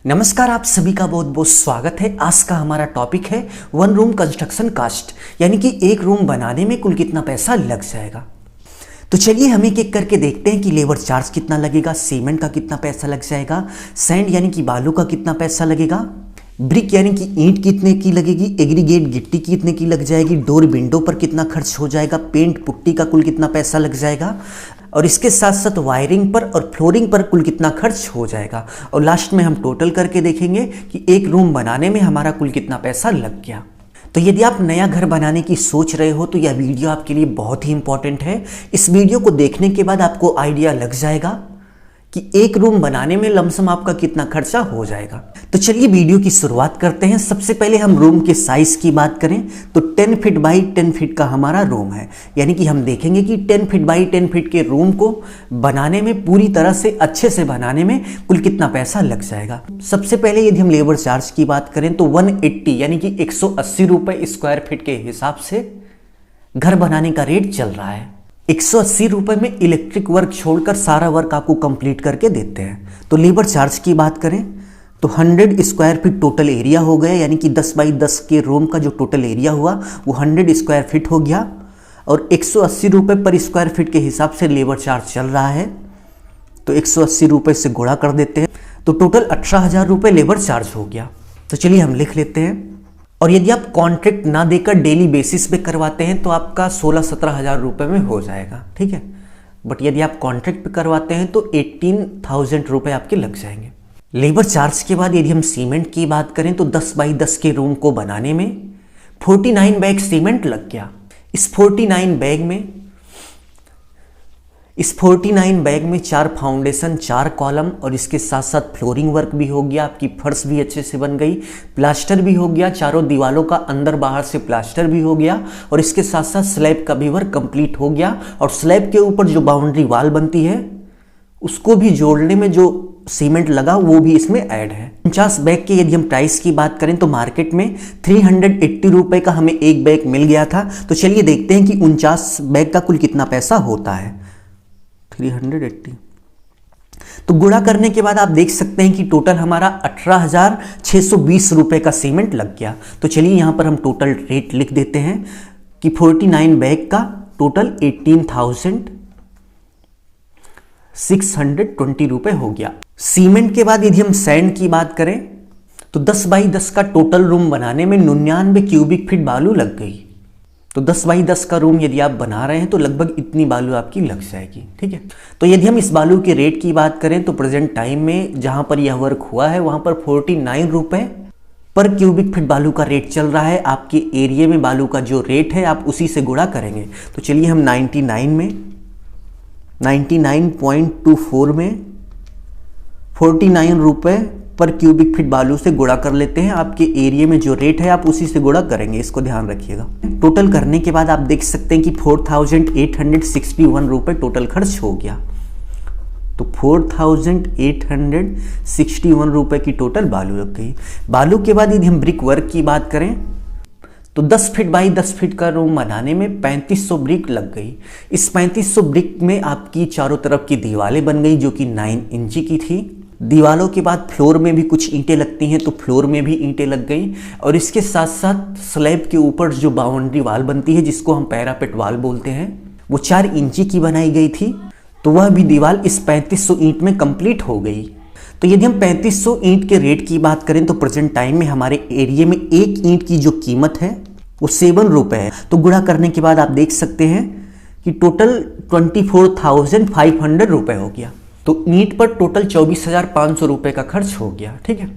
नमस्कार, आप सभी का बहुत बहुत स्वागत है। आज का हमारा टॉपिक है वन रूम कंस्ट्रक्शन कास्ट, यानी कि एक रूम बनाने में कुल कितना पैसा लग जाएगा। तो चलिए हम एक एक करके देखते हैं कि लेबर चार्ज कितना लगेगा, सीमेंट का कितना पैसा लग जाएगा, सैंड यानी कि बालू का कितना पैसा लगेगा, ब्रिक यानी कि ईंट कितने की लगेगी, एग्रीगेट गिट्टी कितने की लग जाएगी, डोर विंडो पर कितना खर्च हो जाएगा, पेंट पुट्टी का कुल कितना पैसा लग जाएगा, और इसके साथ साथ वायरिंग पर और फ्लोरिंग पर कुल कितना खर्च हो जाएगा। और लास्ट में हम टोटल करके देखेंगे कि एक रूम बनाने में हमारा कुल कितना पैसा लग गया। तो यदि आप नया घर बनाने की सोच रहे हो तो यह वीडियो आपके लिए बहुत ही इंपॉर्टेंट है। इस वीडियो को देखने के बाद आपको आइडिया लग जाएगा कि एक रूम बनाने में लमसम आपका कितना खर्चा हो जाएगा। तो चलिए वीडियो की शुरुआत करते हैं। सबसे पहले हम रूम के साइज की बात करें तो 10 फीट बाई 10 फीट का हमारा रूम है, यानी कि हम देखेंगे कि 10 फीट बाई 10 फीट के रूम को बनाने में, पूरी तरह से अच्छे से बनाने में कुल कितना पैसा लग जाएगा। सबसे पहले यदि हम लेबर चार्ज की बात करें तो 180 यानी कि 180 रुपये स्क्वायर फीट के हिसाब से घर बनाने का रेट चल रहा है। 180 रुपये में इलेक्ट्रिक वर्क छोड़कर सारा वर्क आपको कंप्लीट करके देते हैं। तो लेबर चार्ज की बात करें तो 100 स्क्वायर फीट टोटल एरिया हो गया, यानी कि 10 बाई 10 के रूम का जो टोटल एरिया हुआ वो 100 स्क्वायर फीट हो गया, और 180 रुपये पर स्क्वायर फीट के हिसाब से लेबर चार्ज चल रहा है। तो 180 रुपये से गुणा कर देते हैं तो टोटल 18,000 रुपये लेबर चार्ज हो गया। तो चलिए हम लिख लेते हैं। और यदि आप कॉन्ट्रैक्ट ना देकर डेली बेसिस पे करवाते हैं तो आपका 16-17 हज़ार रुपये में हो जाएगा, ठीक है। बट यदि आप कॉन्ट्रैक्ट पे करवाते हैं तो 18,000 रुपये आपके लग जाएंगे। लेबर चार्ज के बाद यदि हम सीमेंट की बात करें तो 10 बाई 10 के रूम को बनाने में 49 बैग सीमेंट लग गया। इस 49 बैग में 4 फाउंडेशन, 4 कॉलम, और इसके साथ साथ फ्लोरिंग वर्क भी हो गया, आपकी फर्श भी अच्छे से बन गई, प्लास्टर भी हो गया, चारों दीवालों का अंदर बाहर से प्लास्टर भी हो गया, और इसके साथ साथ स्लैब का भी वर्क कंप्लीट हो गया। और स्लैब के ऊपर जो बाउंड्री वाल बनती है उसको भी जोड़ने में जो सीमेंट लगा वो भी इसमें ऐड है। 49 बैग के यदि हम प्राइस की बात करें तो मार्केट में 380 रुपये का हमें एक बैग मिल गया था। तो चलिए देखते हैं कि 49 बैग का कुल कितना पैसा होता है। 380 तो गुणा करने के बाद आप देख सकते हैं कि टोटल हमारा 18,620 रुपये का सीमेंट लग गया। तो चलिए यहाँ पर हम टोटल रेट लिख देते हैं कि 49 बैग का टोटल 18,620 रुपये हो गया। सीमेंट के बाद यदि हम सैंड की बात करें तो 10 बाई 10 का टोटल रूम बनाने में 99 क्यूबिक फीट बालू लग गई। तो 10 बाई 10 का रूम यदि आप बना रहे हैं तो लगभग इतनी बालू आपकी लग जाएगी, ठीक है। तो यदि हम इस बालू के रेट की बात करें तो प्रेजेंट टाइम में जहां पर यह वर्क हुआ है वहां पर 49 रुपये पर क्यूबिक फीट बालू का रेट चल रहा है। आपके एरिया में बालू का जो रेट है आप उसी से गुणा करेंगे। तो चलिए हम 99.24 में 49 रुपये पर क्यूबिक फीट बालू से गुणा कर लेते हैं। आपके एरिया में जो रेट है आप उसी से गुणा करेंगे, इसको ध्यान रखिएगा। टोटल करने के बाद आप देख सकते हैं कि 4,861 रुपये टोटल खर्च हो गया। तो 4,861 रुपये की टोटल बालू लग गई। बालू के बाद यदि हम ब्रिक वर्क की बात करें तो 10 फीट बाई 10 फीट का रूम बनाने में 3500 ब्रिक लग गई। इस 3500 ब्रिक में आपकी चारों तरफ की दीवारें बन गई जो कि 9 इंची की थी। दीवालों के बाद फ्लोर में भी कुछ ईंटें लगती हैं तो फ्लोर में भी ईंटें लग गई, और इसके साथ साथ स्लैब के ऊपर जो बाउंड्री वाल बनती है जिसको हम पैरापेट वाल बोलते हैं वो 4 इंची की बनाई गई थी। तो वह भी दीवार इस 3500 ईंट में कंप्लीट हो गई। तो यदि हम 3500 ईंट के रेट की बात करें तो प्रेजेंट टाइम में हमारे एरिया में एक ईंट की जो कीमत है वो 7 रुपये है। तो गुणा करने के बाद आप देख सकते हैं कि टोटल 24,500 रुपये हो गया। तो ईंट पर टोटल 24,500 रुपये का खर्च हो गया, ठीक है।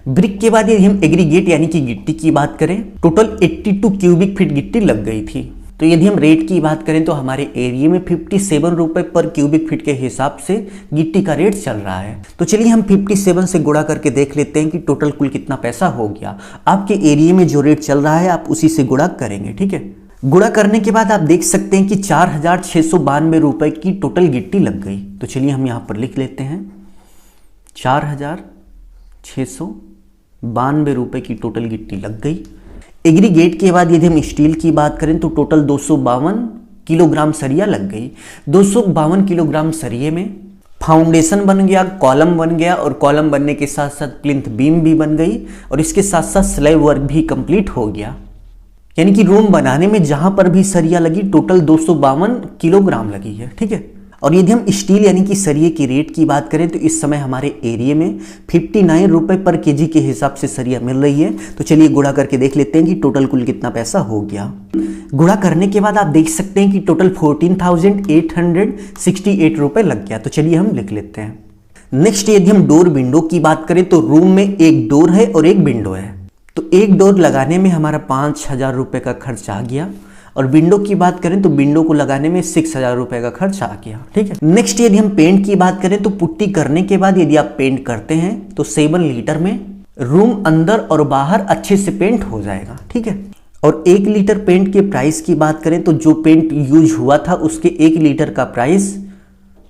ब्रिक के बाद यदि हम एग्रीगेट यानी कि गिट्टी की बात करें टोटल 82 क्यूबिक फीट गिट्टी लग गई थी। तो यदि हम रेट की बात करें तो हमारे एरिया में 57 रुपये पर क्यूबिक फीट के हिसाब से गिट्टी का रेट चल रहा है। तो चलिए हम 57 से गुणा करके देख लेते हैं कि टोटल कुल कितना पैसा हो गया। आपके एरिया में जो रेट चल रहा है आप उसी से गुणा करेंगे, ठीक है। गुणा करने के बाद आप देख सकते हैं कि 4,692 रुपये की टोटल गिट्टी लग गई। तो चलिए हम यहाँ पर लिख लेते हैं 4,692 रुपये की टोटल गिट्टी लग गई। एग्रीगेट के बाद यदि हम स्टील की बात करें तो टोटल 252 किलोग्राम सरिया लग गई। 252 किलोग्राम सरिये में फाउंडेशन बन गया, कॉलम बन गया, और कॉलम बनने के साथ साथ प्लिंथ बीम भी बन गई, और इसके साथ साथ स्लैब वर्क भी कंप्लीट हो गया। यानी कि रूम बनाने में जहां पर भी सरिया लगी टोटल 252 किलोग्राम लगी है। ठीक है। और यदि हम स्टील यानी कि सरिये की रेट की बात करें तो इस समय हमारे एरिया में 59 रुपए पर केजी के हिसाब से सरिया मिल रही है। तो चलिए गुणा करके देख लेते हैं कि टोटल कुल कितना पैसा हो गया। गुणा करने के बाद आप देख सकते हैं कि टोटल 14,868 रुपए लग गया। तो चलिए हम लिख लेते हैं। नेक्स्ट यदि हम डोर विंडो की बात करें तो रूम में एक डोर है और एक विंडो है। तो एक डोर लगाने में हमारा 5,000 रुपए का खर्च आ गया, और विंडो की बात करें तो विंडो को लगाने में 6,000 रुपए का खर्च आ गया। ठीक है। नेक्स्ट यदि हम पेंट की बात करें तो पुट्टी करने के बाद यदि आप पेंट करते हैं तो 7 लीटर में रूम अंदर और बाहर अच्छे से पेंट हो जाएगा। ठीक है। और 1 लीटर पेंट के प्राइस की बात करें तो जो पेंट यूज हुआ था उसके 1 लीटर का प्राइस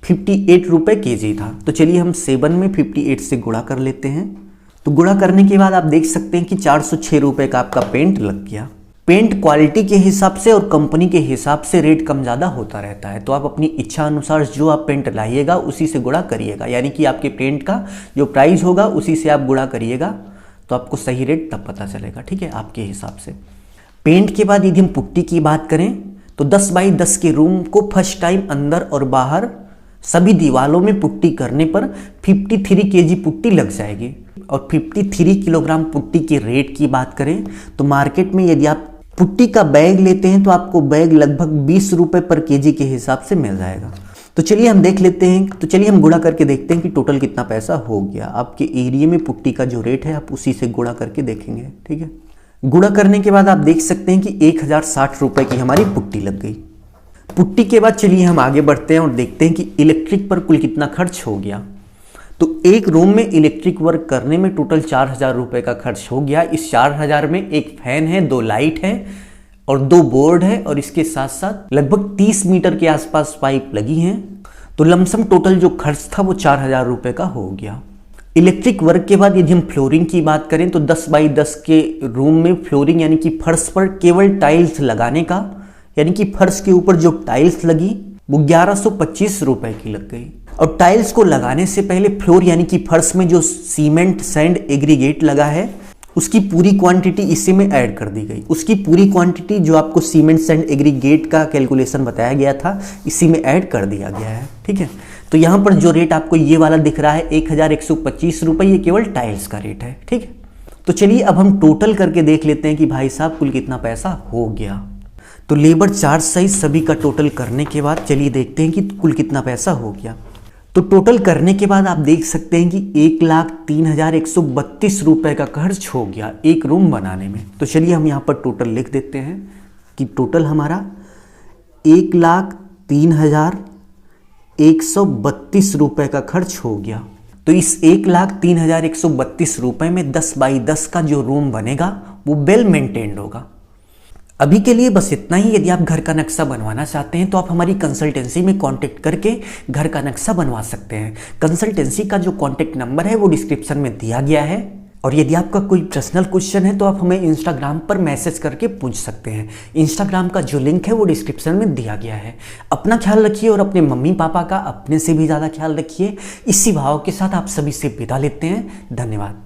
58 रुपए केजी था। तो चलिए हम 7 में 58 से गुणा कर लेते हैं। तो गुणा करने के बाद आप देख सकते हैं कि 406 रुपए का आपका पेंट लग गया। पेंट क्वालिटी के हिसाब से और कंपनी के हिसाब से रेट कम ज़्यादा होता रहता है। तो आप अपनी इच्छा अनुसार जो आप पेंट लाइएगा उसी से गुणा करिएगा, यानी कि आपके पेंट का जो प्राइस होगा उसी से आप गुणा करिएगा, तो आपको सही रेट तब पता चलेगा। ठीक है, आपके हिसाब से। पेंट के बाद यदि हम पुट्टी की बात करें तो 10 बाई 10 के रूम को फर्स्ट टाइम अंदर और बाहर सभी दीवालों में पुट्टी करने पर 53 केजी पुट्टी लग जाएगी। और 53 किलोग्राम पुट्टी के रेट की बात करें तो मार्केट में यदि आप पुट्टी का बैग लेते हैं तो आपको बैग लगभग 20 रुपए पर केजी के हिसाब से मिल जाएगा। तो चलिए हम देख लेते हैं। तो चलिए हम गुणा करके देखते हैं कि टोटल कितना पैसा हो गया। आपके एरिया में पुट्टी का जो रेट है आप उसी से गुणा करके देखेंगे। ठीक है। गुणा करने के बाद आप देख सकते हैं कि 1060 रुपए की हमारी पुट्टी लग गई। पुट्टी के बाद चलिए हम आगे बढ़ते हैं और देखते हैं कि इलेक्ट्रिक पर कुल कितना खर्च हो गया। तो एक रूम में इलेक्ट्रिक वर्क करने में टोटल 4,000 रुपए का खर्च हो गया। इस 4,000 में एक फैन है, 2 लाइट है और 2 बोर्ड है, और इसके साथ साथ लगभग 30 मीटर के आसपास पाइप लगी हैं। तो लमसम टोटल जो खर्च था वो 4,000 रुपए का हो गया। इलेक्ट्रिक वर्क के बाद यदि हम फ्लोरिंग की बात करें तो 10 बाई 10 के रूम में फ्लोरिंग यानी कि फर्श पर केवल टाइल्स लगाने का, यानी कि फर्श के ऊपर जो टाइल्स लगी वो 1125 रुपए की लग गई। और टाइल्स को लगाने से पहले फ्लोर यानी कि फर्श में जो सीमेंट सैंड एग्रीगेट लगा है उसकी पूरी क्वांटिटी इसी में ऐड कर दी गई। उसकी पूरी क्वांटिटी जो आपको सीमेंट सैंड एग्रीगेट का कैलकुलेशन बताया गया था इसी में ऐड कर दिया गया है। ठीक है। तो यहाँ पर जो रेट आपको ये वाला दिख रहा है 1125 रुपये, ये केवल टाइल्स का रेट है। ठीक है। तो चलिए अब हम टोटल करके देख लेते हैं कि भाई साहब कुल कितना पैसा हो गया। तो लेबर चार्ज सहित सभी का टोटल करने के बाद चलिए देखते हैं कि कुल कितना पैसा हो गया। तो टोटल करने के बाद आप देख सकते हैं कि 1,03,132 रुपए का खर्च हो गया एक रूम बनाने में। तो चलिए हम यहाँ पर टोटल लिख देते हैं कि टोटल हमारा 1,03,132 रुपए का खर्च हो गया। तो इस 1,03,132 रुपए में 10 बाई 10 का जो रूम बनेगा वो वेल मेंटेन्ड होगा। अभी के लिए बस इतना ही। यदि आप घर का नक्शा बनवाना चाहते हैं तो आप हमारी कंसल्टेंसी में कांटेक्ट करके घर का नक्शा बनवा सकते हैं। कंसल्टेंसी का जो कांटेक्ट नंबर है वो डिस्क्रिप्शन में दिया गया है। और यदि आपका कोई पर्सनल क्वेश्चन है तो आप हमें इंस्टाग्राम पर मैसेज करके पूछ सकते हैं। इंस्टाग्राम का जो लिंक है वो डिस्क्रिप्शन में दिया गया है। अपना ख्याल रखिए और अपने मम्मी पापा का अपने से भी ज़्यादा ख्याल रखिए। इसी भाव के साथ आप सभी से विदा लेते हैं। धन्यवाद।